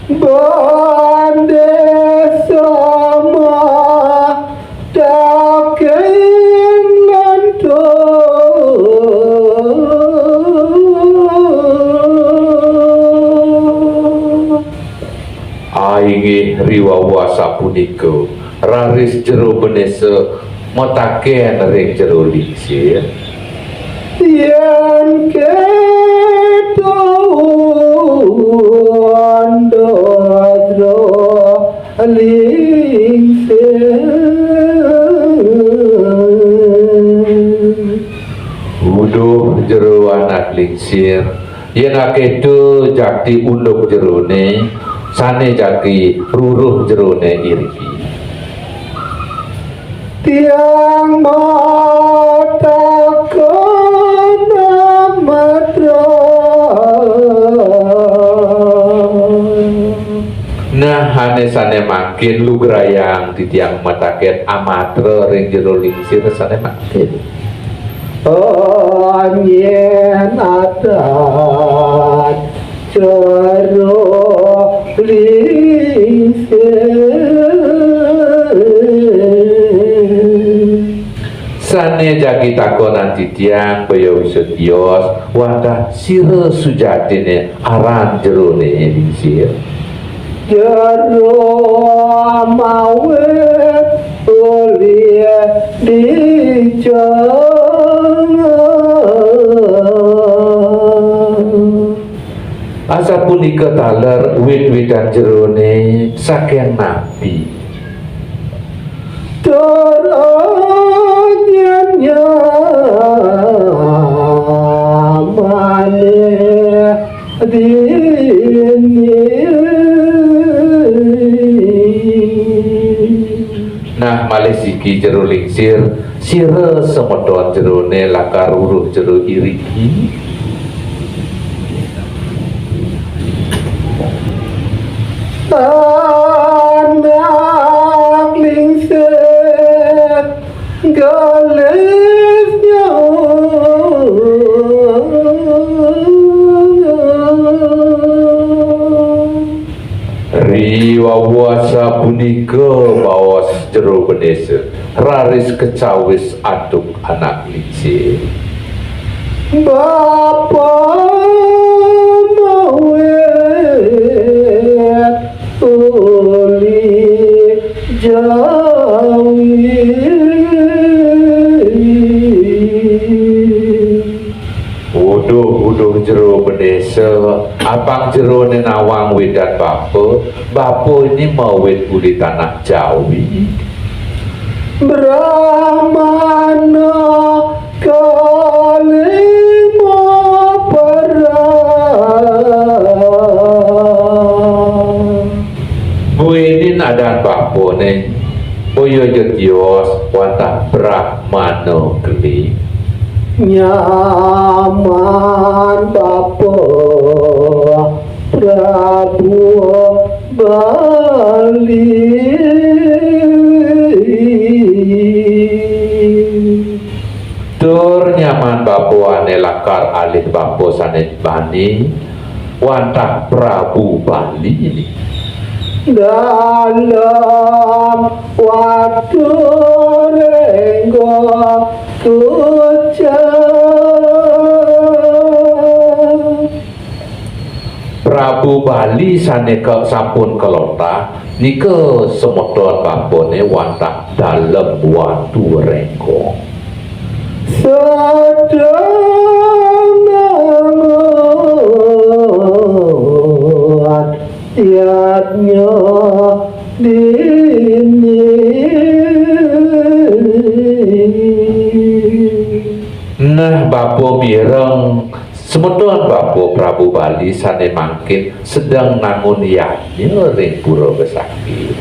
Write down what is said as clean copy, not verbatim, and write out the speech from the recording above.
bande sama daging lanto aingih riwawasa punika raris jero benese motaken ring jero lingsir yen keton dodro lingsir uduh jero anak lingsir yen akedo jakti uluk jerone sane jaki ruruh jerone iriki tiang mata kena matra nah hane sane makin lugrayang di tiang mataken amatre ring jero lingsir sane makin anyen adat jero lingsir sane jaki takonan titiang kaya wisutios wadah sira sujatine aran jerone lingsir jero mawet ulie dijangan asa punika taler wit-witan jerone saking nabi teranyanya mane nah malih siki jero lingsir sira semedon jerone lakar uruh jero iriki anak lingsir galesnya riwawasa punika bawas jero benese raris kecawis aduk anak lingsir Bapa mawet uli jawi uduh jero benese apang jerone nawang wedan bapa ini mau wit uli tanah Jawi Brahmana kalima perang buinin adan bapone boyo jetios wantah Brahmana geli nyaman Bapa Prabu Bali tur nyaman bapuane lakar alih bapo sanes bani wantah Prabu Bali ini dalam waktu renggo kucang Prabu Bali saneka sampun kelota nika semedon bapone wantah dalem waktu renggo sedang nangot tiadnya dini nah bapo mireng semedon bapo Prabu Bali sane mangkin sedang nangun yanyi ring pura besaki